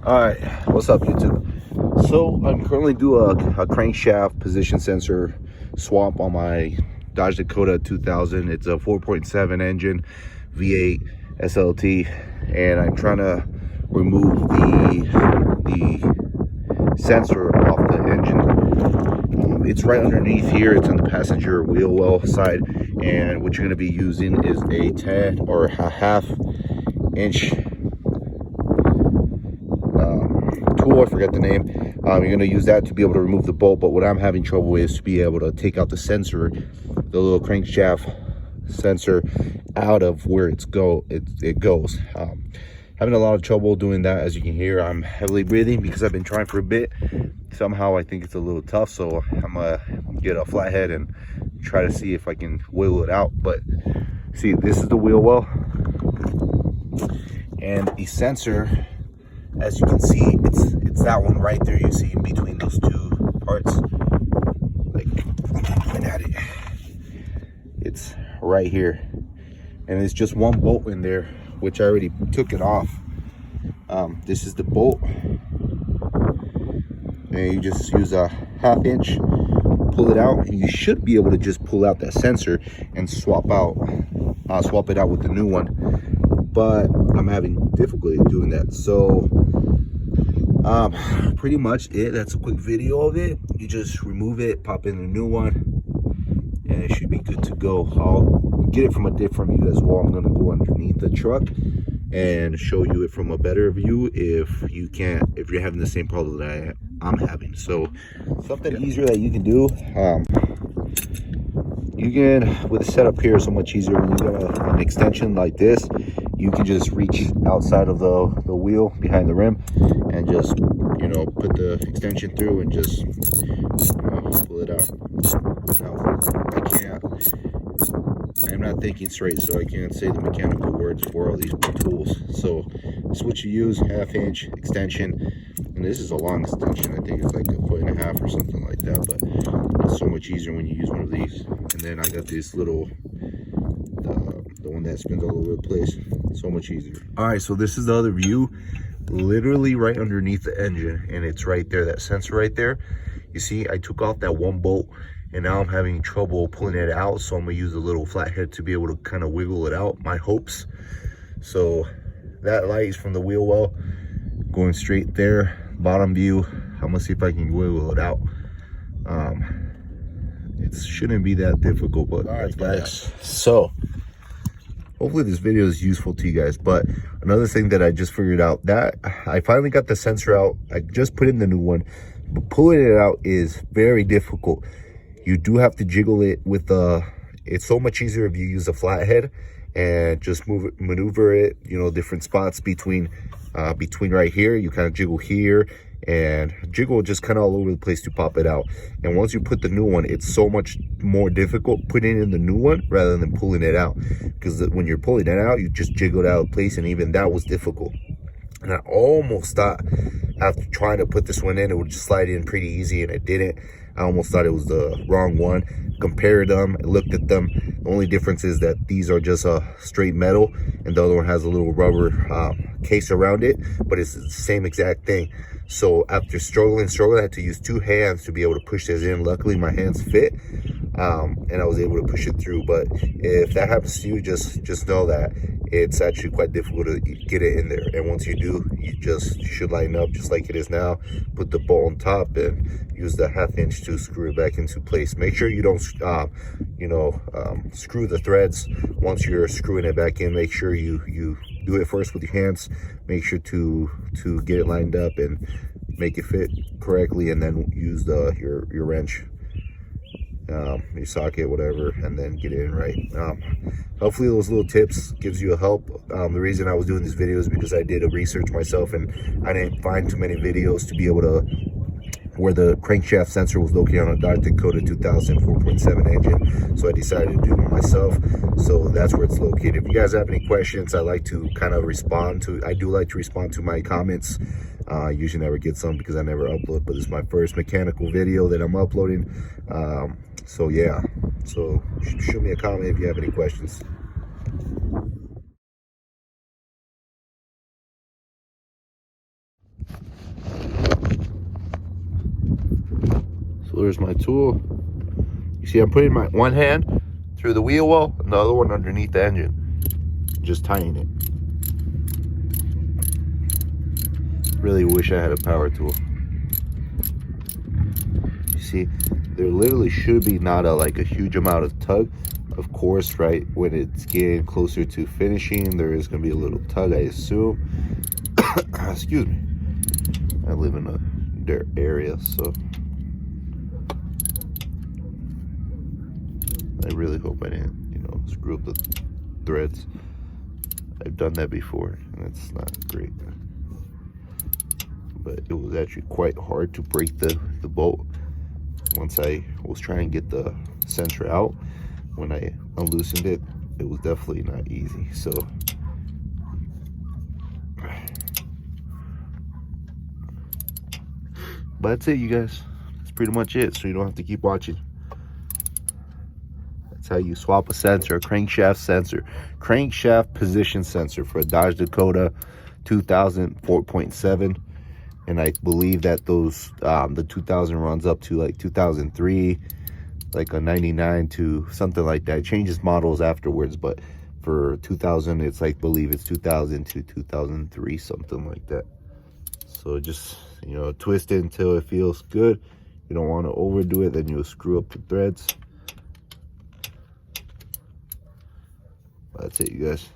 All right, what's up, YouTube? So I'm currently doing a crankshaft position sensor swap on my Dodge Dakota 2000. It's a 4.7 engine V8 SLT, and I'm trying to remove the sensor off the engine. It's right underneath here. It's on the passenger wheel well side, and what you're going to be using is a 10 or a half inch tool. I forget the name. You're going to use that to be able to remove the bolt, but what I'm having trouble with is to be able to take out the sensor, the little crankshaft sensor, out of where it goes. Having a lot of trouble doing that. As you can hear, I'm heavily breathing because I've been trying for a bit. Somehow I think it's a little tough, so I'm gonna get a flathead and try to see if I can wiggle it out. But see, this is the wheel well, and the sensor, as you can see, it's that one right there. You see in between those two parts, like, point at it, it's right here, and it's just one bolt in there, which I already took it off. This is the bolt, and you just use a half inch, pull it out, and you should be able to just pull out that sensor and swap it out with the new one. But I'm having difficulty doing that. So pretty much that's a quick video of it. You just remove it, pop in a new one, and it should be good to go. I'll get it from a different view as well. I'm going to go underneath the truck and show you it from a better view if you're having the same problem that I'm having. So something easier that you can do, you can, with the setup here, so much easier. When you got an extension like this, you can just reach outside of the wheel behind the rim and just, you know, put the extension through and just, pull it out. Now, I'm not thinking straight, so I can't say the mechanical words for all these tools. So this is what you use: half inch extension, and this is a long extension. I think it's like 1.5 feet or something like that, but it's so much easier when you use one of these. And then I got this little, the one that spins all over the place. So much easier. All right, so this is the other view, literally right underneath the engine, and it's right there, that sensor right there. You see, I took off that one bolt, and now I'm having trouble pulling it out, so I'm gonna use a little flathead to be able to kind of wiggle it out, my hopes. So that light is from the wheel well going straight there, bottom view. I'm gonna see if I can wiggle it out. It shouldn't be that difficult, but all right, guys, so hopefully this video is useful to you guys. But another thing that I just figured out, that I finally got the sensor out. I just put in the new one, but pulling it out is very difficult. You do have to jiggle it with it's so much easier if you use a flathead and just maneuver it, you know, different spots between right here. You kind of jiggle here and jiggle just kind of all over the place to pop it out. And once you put the new one, it's so much more difficult putting in the new one rather than pulling it out, because when you're pulling it out, you just jiggle it out of place, and even that was difficult. And I almost thought, after trying to put this one in, it would just slide in pretty easy, and it didn't. I almost thought it was the wrong one. Compared them, I looked at them. The only difference is that these are just a straight metal, and the other one has a little rubber case around it, but it's the same exact thing. So after struggling, I had to use two hands to be able to push this in. Luckily, my hands fit, and I was able to push it through. But if that happens to you, just know that it's actually quite difficult to get it in there. And once you do, you should line up just like it is now. Put the bolt on top and use the half inch to screw it back into place. Make sure you don't, screw the threads once you're screwing it back in. Make sure you do it first with your hands. Make sure to get it lined up and make it fit correctly, and then use your wrench, your socket, whatever, and then get it in right. Hopefully those little tips gives you a help. The reason I was doing this video is because I did a research myself, and I didn't find too many videos to be able to where the crankshaft sensor was located on a Dodge Dakota 2000 4.7 engine. So I decided to do it myself. So that's where it's located. If you guys have any questions, I like to kind of respond to. I do like to respond to my comments. Usually never get some because I never upload, but this is my first mechanical video that I'm uploading. So yeah, so shoot me a comment if you have any questions. So there's my tool. You see I'm putting my one hand through the wheel well and the other one underneath the engine, just tightening it. Really wish I had a power tool. You see, there literally should be not like a huge amount of tug. Of course, right when it's getting closer to finishing, there is going to be a little tug, I assume. Excuse me. I live in a dirt area, so I really hope I didn't, you know, screw up the threads. I've done that before, and it's not great. But it was actually quite hard to break the bolt. Once I was trying to get the sensor out, when I unloosened it, it was definitely not easy. So but that's it, you guys. That's pretty much it, so you don't have to keep watching. That's how you swap a sensor, a crankshaft position sensor for a Dodge Dakota 2000 4.7. And I believe that those the 2000 runs up to like 2003, like a 99 to something like that. It changes models afterwards, but for 2000 it's like, believe it's 2000 to 2003, something like that. So just, you know, twist it until it feels good. You don't want to overdo it, then you'll screw up the threads. That's it, you guys.